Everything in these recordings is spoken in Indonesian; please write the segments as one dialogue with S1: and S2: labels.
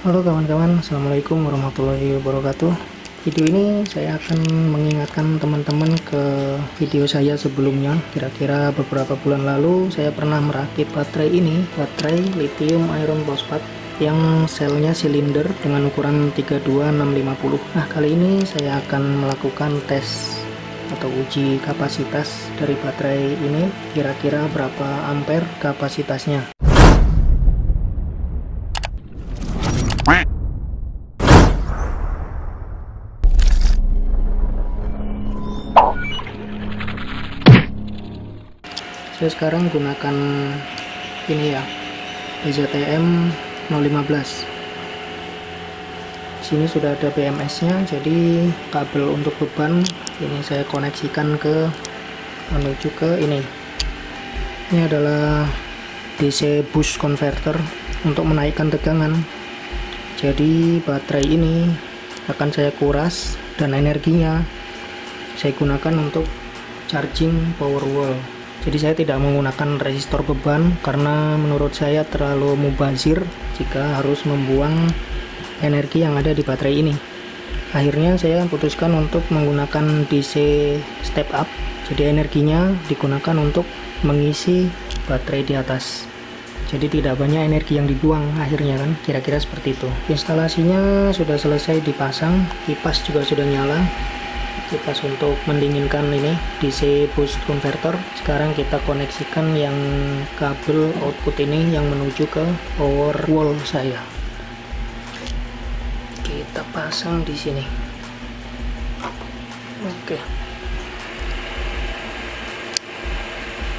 S1: Halo kawan-kawan, Assalamualaikum warahmatullahi wabarakatuh. Video ini saya akan mengingatkan teman-teman ke video saya sebelumnya. Kira-kira beberapa bulan lalu saya pernah merakit baterai ini, baterai lithium iron phosphate yang selnya silinder dengan ukuran 32650. Nah, kali ini saya akan melakukan tes atau uji kapasitas dari baterai ini, kira-kira berapa ampere kapasitasnya. Saya sekarang gunakan ini ya, BZTM 015. Sini sudah ada BMS-nya, jadi kabel untuk beban ini saya koneksikan ke menuju ke ini. Ini adalah DC boost converter untuk menaikkan tegangan. Jadi baterai ini akan saya kuras dan energinya saya gunakan untuk charging power wall. Jadi saya tidak menggunakan resistor beban karena menurut saya terlalu mubazir jika harus membuang energi yang ada di baterai ini. Akhirnya saya putuskan untuk menggunakan DC step up. Jadi energinya digunakan untuk mengisi baterai di atas. Jadi tidak banyak energi yang dibuang akhirnya kan, kira-kira seperti itu. Instalasinya sudah selesai dipasang, kipas juga sudah nyala. Kipas untuk mendinginkan ini DC boost converter. Sekarang kita koneksikan yang kabel output ini yang menuju ke power wall saya. Kita pasang di sini. Oke.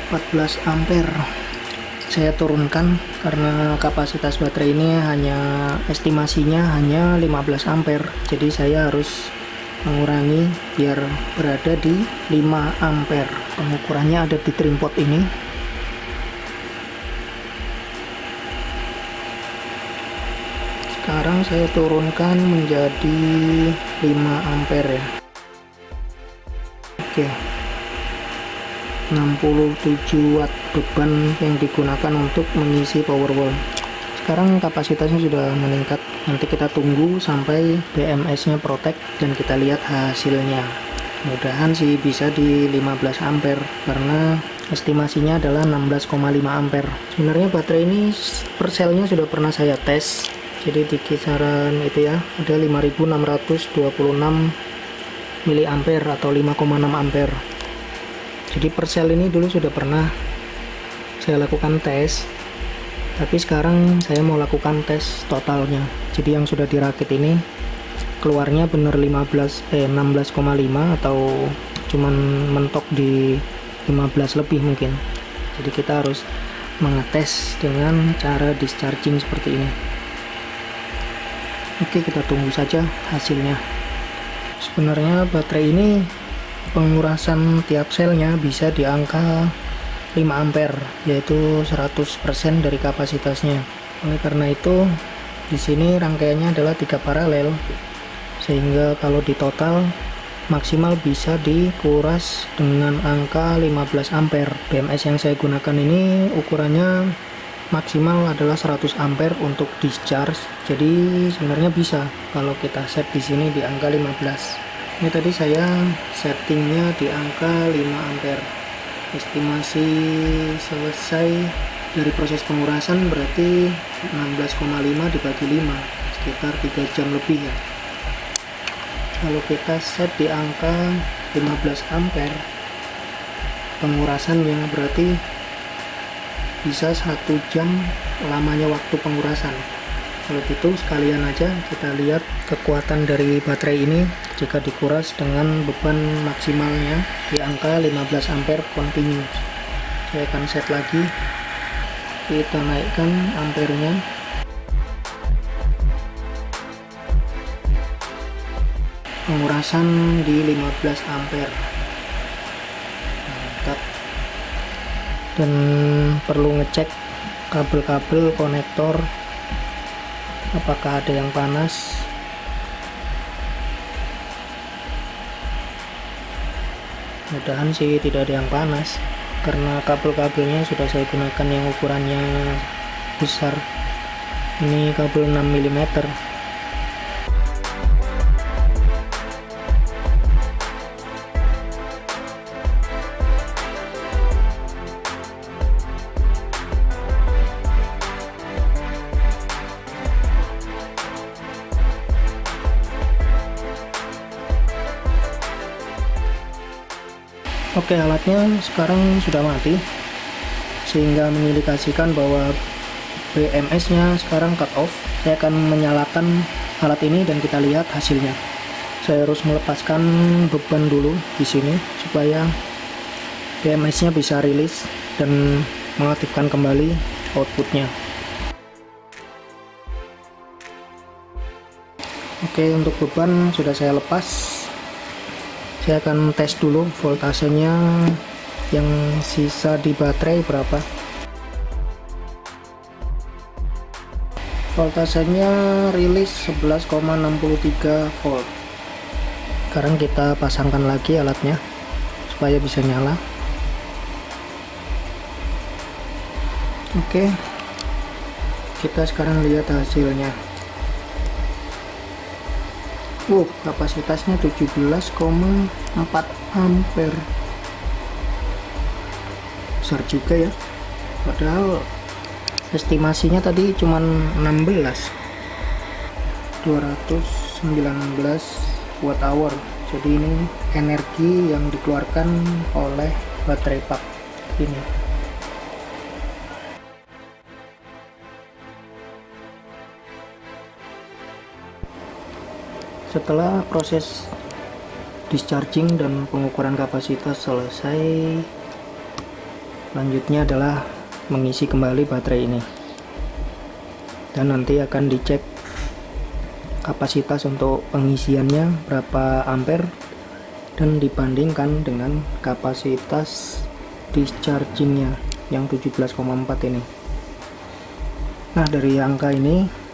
S1: 14 ampere saya turunkan karena kapasitas baterai ini estimasinya hanya 15 ampere. Jadi saya harus mengurangi biar berada di 5 ampere. Pengukurannya ada di trim pot ini. Sekarang saya turunkan menjadi 5 ampere ya. Oke. 67 watt beban yang digunakan untuk mengisi power wall. Sekarang kapasitasnya sudah meningkat. Nanti kita tunggu sampai BMS-nya protect dan kita lihat hasilnya. Mudahan sih bisa di 15 ampere karena estimasinya adalah 16,5 ampere. Sebenarnya baterai ini per selnya sudah pernah saya tes. Jadi di kisaran itu ya, ada 5626 miliampere atau 5,6 ampere. Jadi per sel ini dulu sudah pernah saya lakukan tes. Tapi sekarang saya mau lakukan tes totalnya. Jadi yang sudah dirakit ini keluarnya bener 16,5 atau cuman mentok di 15 lebih mungkin. Jadi kita harus mengetes dengan cara discharging seperti ini. Oke, kita tunggu saja hasilnya. Sebenarnya baterai ini pengurasan tiap selnya bisa di angka 5 ampere, yaitu 100% dari kapasitasnya. Oleh karena itu di sini rangkaiannya adalah 3 paralel, sehingga kalau di total maksimal bisa dikuras dengan angka 15 ampere. BMS yang saya gunakan ini ukurannya maksimal adalah 100 ampere untuk discharge. Jadi sebenarnya bisa kalau kita set di sini di angka 15. Ini tadi saya settingnya di angka 5 ampere. Estimasi selesai dari proses pengurasan berarti 16,5 dibagi 5, sekitar 3 jam lebih ya. Kalau kita set di angka 15 ampere pengurasannya berarti bisa 1 jam lamanya waktu pengurasan. Kalau gitu sekalian aja kita lihat kekuatan dari baterai ini jika dikuras dengan beban maksimalnya di angka 15 ampere continuous. Saya akan set lagi, kita naikkan ampernya. Pengurasan di 15 ampere. Mantap. Dan perlu ngecek kabel-kabel konektor apakah ada yang panas. Mudahan sih tidak ada yang panas karena kabel-kabelnya sudah saya gunakan yang ukurannya besar. Ini kabel 6 mm. Oke, alatnya sekarang sudah mati, sehingga mengindikasikan bahwa BMS nya sekarang cut off. Saya akan menyalakan alat ini dan kita lihat hasilnya. Saya harus melepaskan beban dulu di sini supaya BMS nya bisa rilis dan mengaktifkan kembali outputnya. Oke, untuk beban sudah saya lepas. Saya akan tes dulu voltasenya yang sisa di baterai berapa. Voltasenya rilis 11,63 volt. Sekarang kita pasangkan lagi alatnya supaya bisa nyala. Oke, kita sekarang lihat hasilnya. Kapasitasnya 17,4 ampere. Besar juga ya, padahal estimasinya tadi cuman 16, 219 watt hour. Jadi ini energi yang dikeluarkan oleh baterai pak ini. Setelah proses discharging dan pengukuran kapasitas selesai, selanjutnya adalah mengisi kembali baterai ini, dan nanti akan dicek kapasitas untuk pengisiannya berapa ampere dan dibandingkan dengan kapasitas dischargingnya yang 17,4 ini. Nah, dari angka ini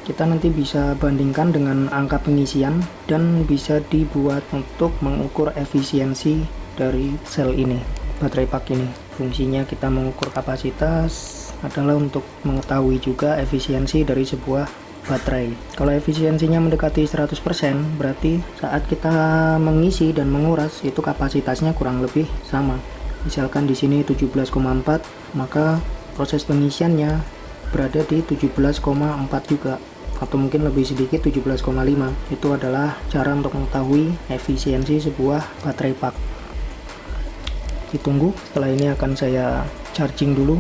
S1: kita nanti bisa bandingkan dengan angka pengisian dan bisa dibuat untuk mengukur efisiensi dari sel ini, baterai pak ini. Fungsinya kita mengukur kapasitas adalah untuk mengetahui juga efisiensi dari sebuah baterai. Kalau efisiensinya mendekati 100%, berarti saat kita mengisi dan menguras itu kapasitasnya kurang lebih sama. Misalkan di sini 17,4, maka proses pengisiannya berada di 17,4 juga, atau mungkin lebih sedikit 17,5. Itu adalah cara untuk mengetahui efisiensi sebuah baterai pak. Ditunggu, setelah ini akan saya charging dulu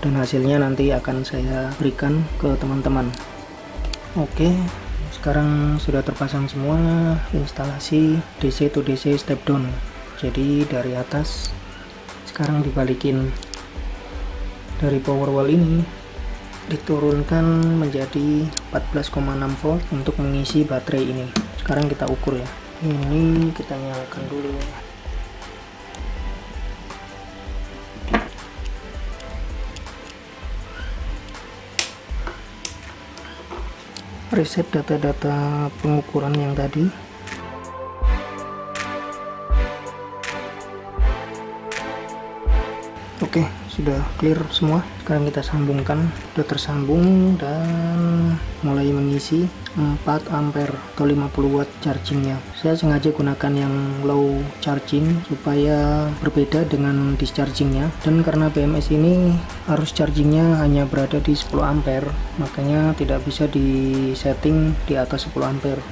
S1: dan hasilnya nanti akan saya berikan ke teman-teman. Oke, sekarang sudah terpasang semua instalasi DC to DC step down. Jadi dari atas sekarang dibalikin, dari power wall ini diturunkan menjadi 14,6 volt untuk mengisi baterai ini. Sekarang kita ukur ya. Ini kita nyalakan dulu. Reset data-data pengukuran yang tadi. Oke, sudah clear semua. Sekarang kita sambungkan, sudah tersambung dan mulai mengisi 4 ampere atau 50 watt chargingnya. Saya sengaja gunakan yang low charging supaya berbeda dengan dischargingnya, dan karena BMS ini arus chargingnya hanya berada di 10 ampere, makanya tidak bisa disetting di atas 10 ampere.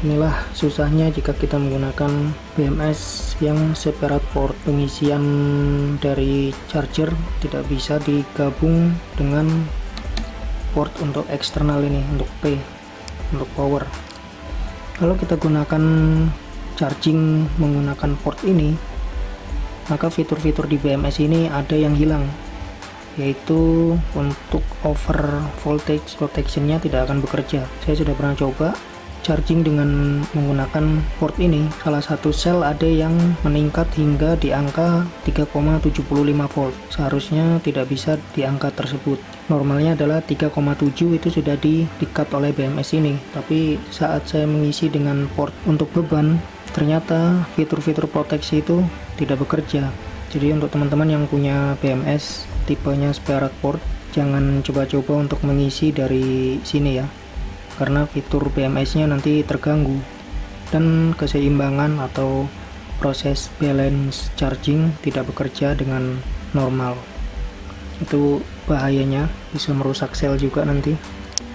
S1: Inilah susahnya jika kita menggunakan BMS yang separate port. Pengisian dari charger tidak bisa digabung dengan port untuk eksternal ini, untuk P, untuk power. Kalau kita gunakan charging menggunakan port ini, maka fitur-fitur di BMS ini ada yang hilang, yaitu untuk over voltage protectionnya tidak akan bekerja. Saya sudah pernah coba charging dengan menggunakan port ini, salah satu sel ada yang meningkat hingga di angka 3,75 volt. Seharusnya tidak bisa di angka tersebut. Normalnya adalah 3,7, itu sudah di-cut oleh BMS ini. Tapi saat saya mengisi dengan port untuk beban, ternyata fitur-fitur proteksi itu tidak bekerja. Jadi untuk teman-teman yang punya BMS tipenya separate port, jangan coba-coba untuk mengisi dari sini ya, karena fitur BMS nya nanti terganggu dan keseimbangan atau proses balance charging tidak bekerja dengan normal. Itu bahayanya, bisa merusak sel juga nanti.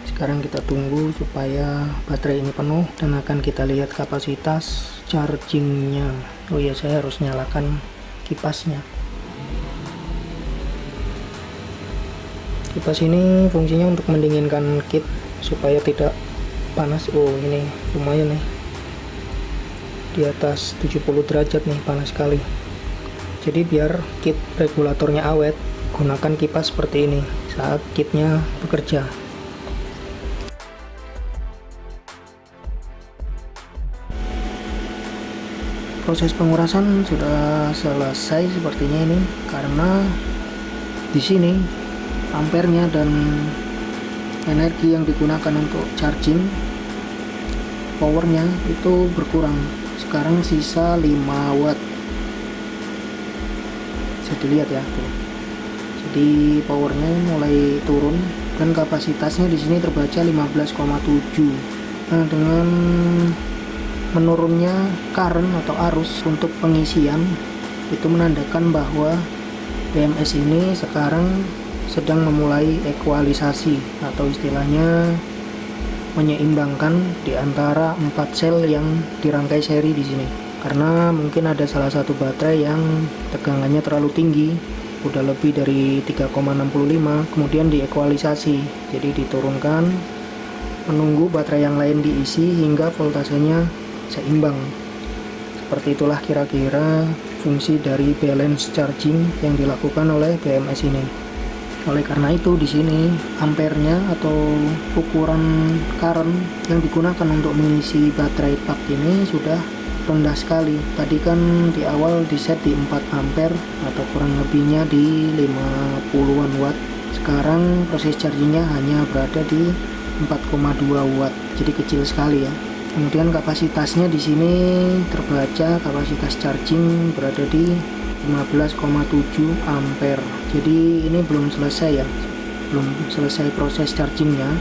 S1: Sekarang kita tunggu supaya baterai ini penuh dan akan kita lihat kapasitas chargingnya. Oh iya, saya harus nyalakan kipasnya. Kipas ini fungsinya untuk mendinginkan kit supaya tidak panas. Oh ini lumayan nih, di atas 70 derajat nih, panas sekali. Jadi biar kit regulatornya awet, gunakan kipas seperti ini saat kitnya bekerja. Proses pengurasan sudah selesai sepertinya ini, karena di sini ampernya dan energi yang digunakan untuk charging powernya itu berkurang. Sekarang sisa 5 watt. Bisa dilihat ya tuh. Jadi powernya mulai turun dan kapasitasnya di sini terbaca 15,7. Nah, dengan menurunnya current atau arus untuk pengisian, itu menandakan bahwa BMS ini sekarang sedang memulai ekualisasi atau istilahnya menyeimbangkan di antara 4 sel yang dirangkai seri di sini. Karena mungkin ada salah satu baterai yang tegangannya terlalu tinggi, udah lebih dari 3,65, kemudian diekualisasi, jadi diturunkan, menunggu baterai yang lain diisi hingga voltasenya seimbang. Seperti itulah kira-kira fungsi dari balance charging yang dilakukan oleh BMS ini. Oleh karena itu di sini ampernya atau ukuran current yang digunakan untuk mengisi baterai pak ini sudah rendah sekali. Tadi kan di awal di set di 4 ampere atau kurang lebihnya di 50-an watt. Sekarang proses chargingnya hanya berada di 4,2 watt. Jadi kecil sekali ya. Kemudian kapasitasnya di sini terbaca kapasitas charging berada di 15,7 ampere. Jadi ini belum selesai ya, belum selesai proses chargingnya.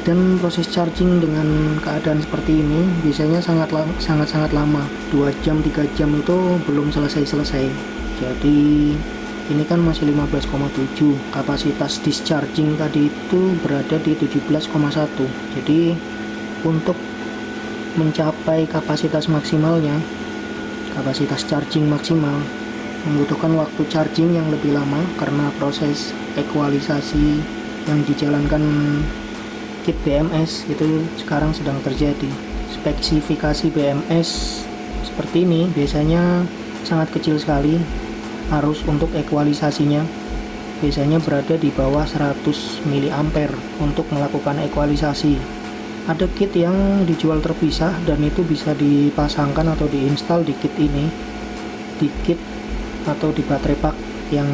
S1: Dan proses charging dengan keadaan seperti ini biasanya sangat lama, 2 jam 3 jam itu belum selesai. Jadi ini kan masih 15,7. Kapasitas discharging tadi itu berada di 17,1. Jadi untuk mencapai kapasitas maksimalnya, kapasitas charging maksimal, membutuhkan waktu charging yang lebih lama karena proses ekualisasi yang dijalankan kit BMS itu sekarang sedang terjadi. Spesifikasi BMS seperti ini biasanya sangat kecil sekali. Arus untuk ekualisasinya biasanya berada di bawah 100 mA untuk melakukan ekualisasi. Ada kit yang dijual terpisah dan itu bisa dipasangkan atau diinstal di kit ini, di kit atau di baterai pak yang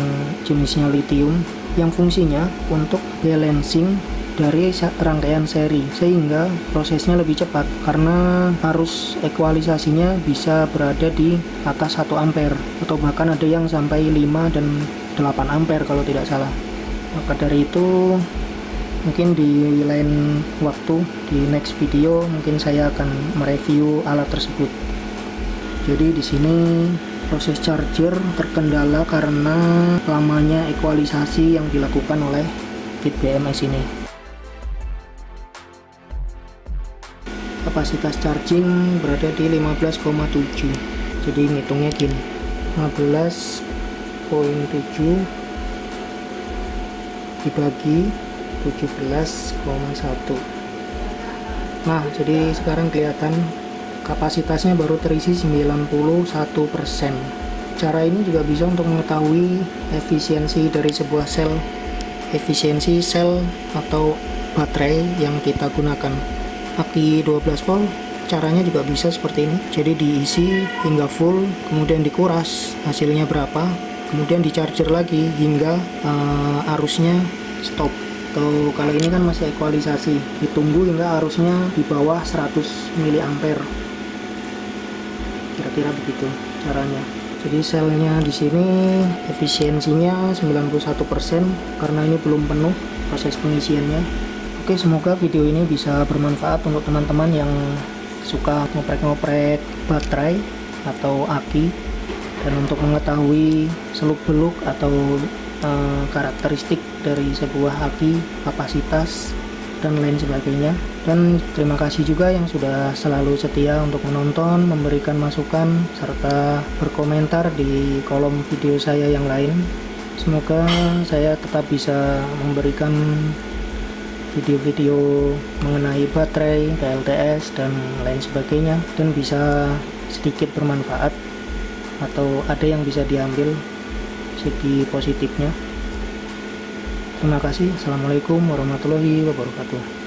S1: jenisnya lithium, yang fungsinya untuk balancing dari rangkaian seri sehingga prosesnya lebih cepat karena arus ekualisasinya bisa berada di atas 1 ampere atau bahkan ada yang sampai 5 dan 8 ampere kalau tidak salah. Maka dari itu mungkin di lain waktu, di next video mungkin saya akan mereview alat tersebut. Jadi di sini proses charger terkendala karena lamanya ekualisasi yang dilakukan oleh kit BMS ini. Kapasitas charging berada di 15,7. Jadi ngitungnya gini, 15,7 dibagi 17,1. Nah, jadi sekarang kelihatan kapasitasnya baru terisi 91%. Cara ini juga bisa untuk mengetahui efisiensi dari sebuah sel, efisiensi sel atau baterai yang kita gunakan. Aki 12 volt caranya juga bisa seperti ini. Jadi diisi hingga full, kemudian dikuras, hasilnya berapa, kemudian di charger lagi hingga arusnya stop. Atau kalau ini kan masih ekualisasi, ditunggu hingga arusnya di bawah 100 mA. Kira-kira begitu caranya. Jadi selnya di sini efisiensinya 91% karena ini belum penuh proses pengisiannya. Oke, semoga video ini bisa bermanfaat untuk teman-teman yang suka ngoprek-ngoprek baterai atau aki, dan untuk mengetahui seluk-beluk atau karakteristik dari sebuah aki, kapasitas dan lain sebagainya. Dan terima kasih juga yang sudah selalu setia untuk menonton, memberikan masukan, serta berkomentar di kolom video saya yang lain. Semoga saya tetap bisa memberikan video-video mengenai baterai, PLTS, dan lain sebagainya, dan bisa sedikit bermanfaat atau ada yang bisa diambil segi positifnya. Terima kasih. Assalamualaikum warahmatullahi wabarakatuh.